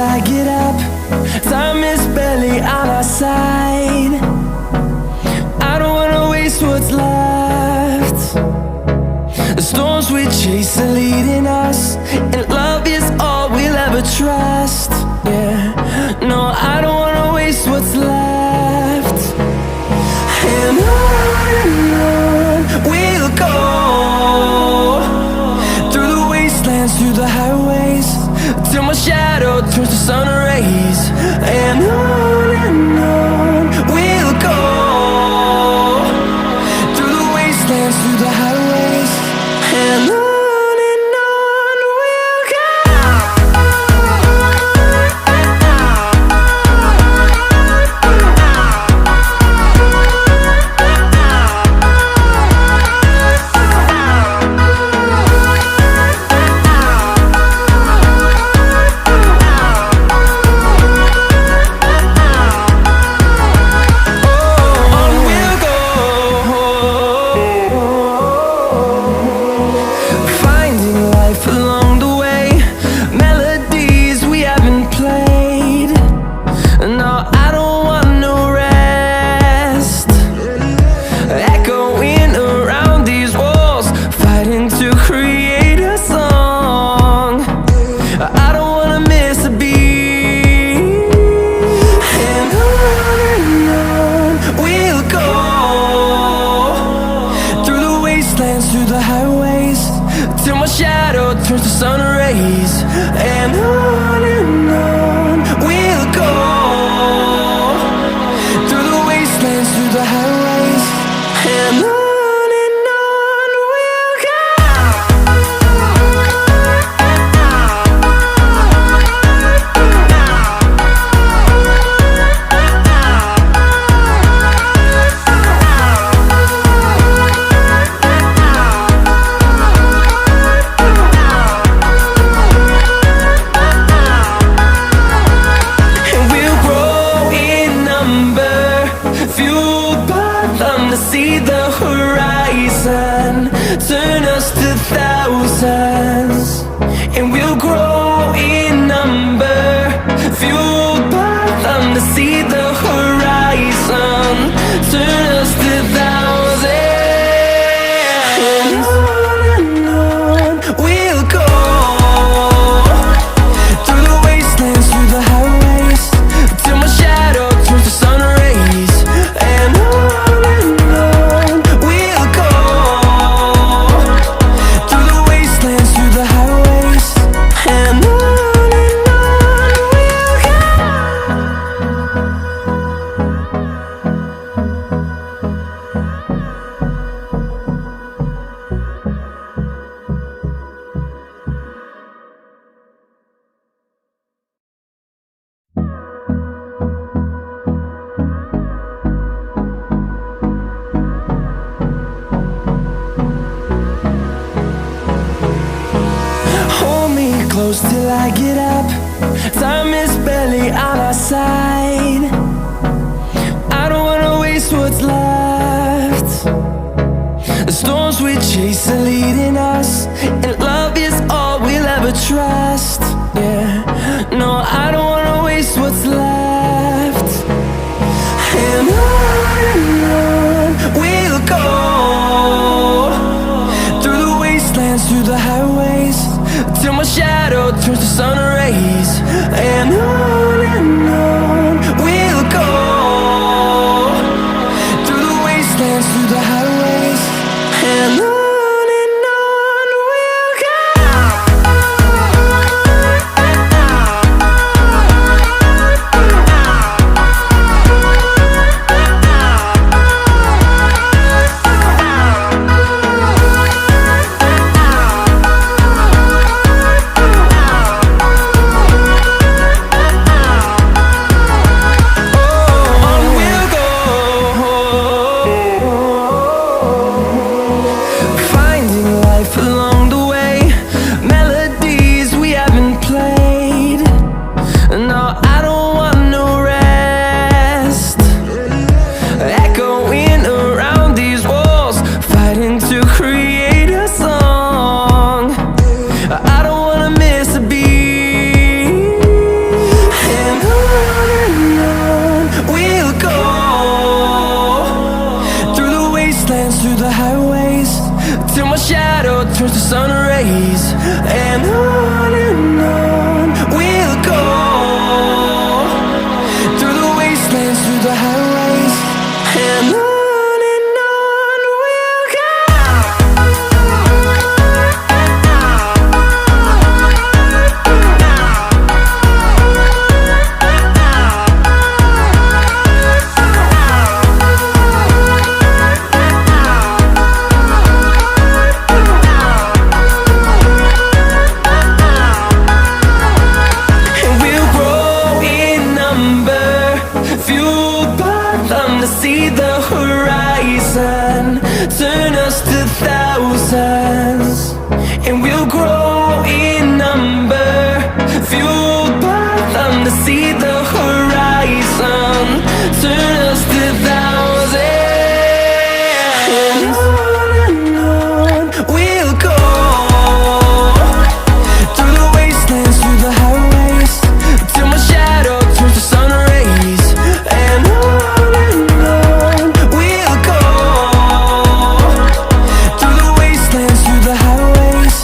I get up. Time is barely on our side. I don't wanna waste what's left. The storms we chase are leading us, and love is all we'll ever trust. Yeah, no, I don't wanna waste what's left. And on we'll go, through the wastelands, through the highways, till my shadow turns to sun rays. And on we'll go, through the wastelands, through the highways, and on we'll go. Through the highways, till my shadow turns to sun rays. And on we'll go, through the wastelands, through the highways, and on we'll go. See the horizon turn us to thousands, and we'll grow in number, fueled by them. To see the horizon turn us to thousands, and on we'll go, through the wastelands, through the highways, till my shadow turns to sun rays. And close till I get up. Time is barely on our side. I don't wanna waste what's left. The storms we chase are leading us, and love is all we'll ever trust. Yeah, no, I don't wanna waste what's left. And on we'll go, through the wastelands, through the highways, till my shadow turns to sun rays. And on we'll go, through the wastelands, through the highways, and on we'll go. fueled by them to see the horizon. Turn us to thousands, and we'll grow in number. Fueled by them to see the horizon. Turn us to thousands, and on we'll go. Through the wastelands, through the highways, till my shadow turns to sun rays. And on we'll go. Through the wastelands, through the highways,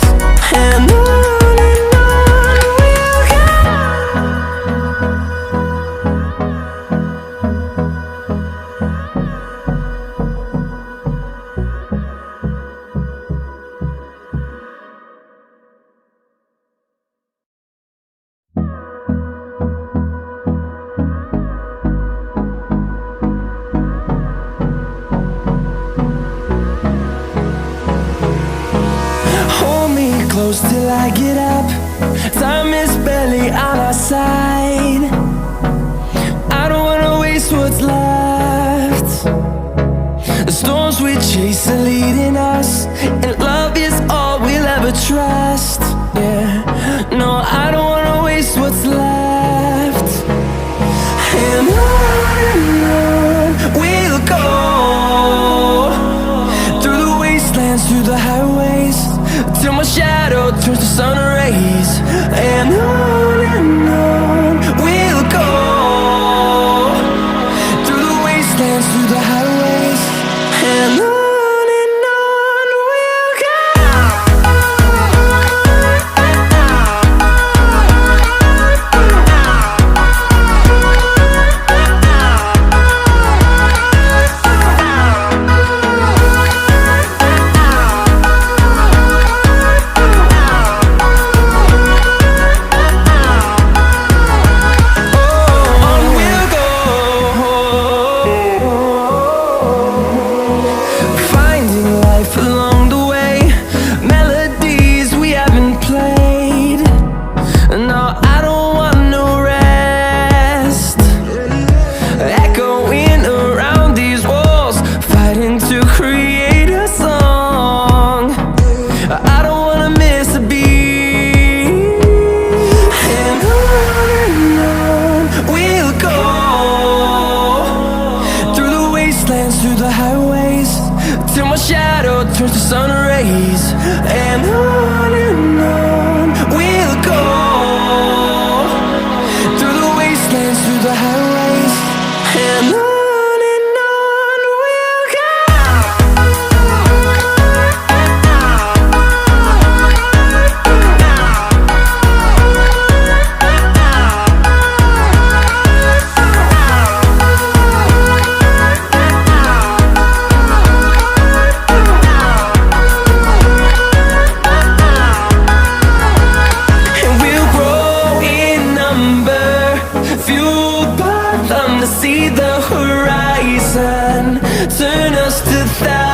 and on we'll go. Hold me close till I get up. Time is barely on our side. I don't wanna waste what's left. The storms we chase are leading us, and love is all we'll ever trust. Yeah, no, I don't wanna waste what's left. And on we'll go. Through the wastelands, through the highways, till my shadow turns to sun rays. And on we'll go. Through the wastelands, through the highways, and on we'll go. Through the highways, till my shadow turns to sun rays. And on we'll go. Through the wastelands, through the highways, and on we'll go. See the horizon, turn us to thousands.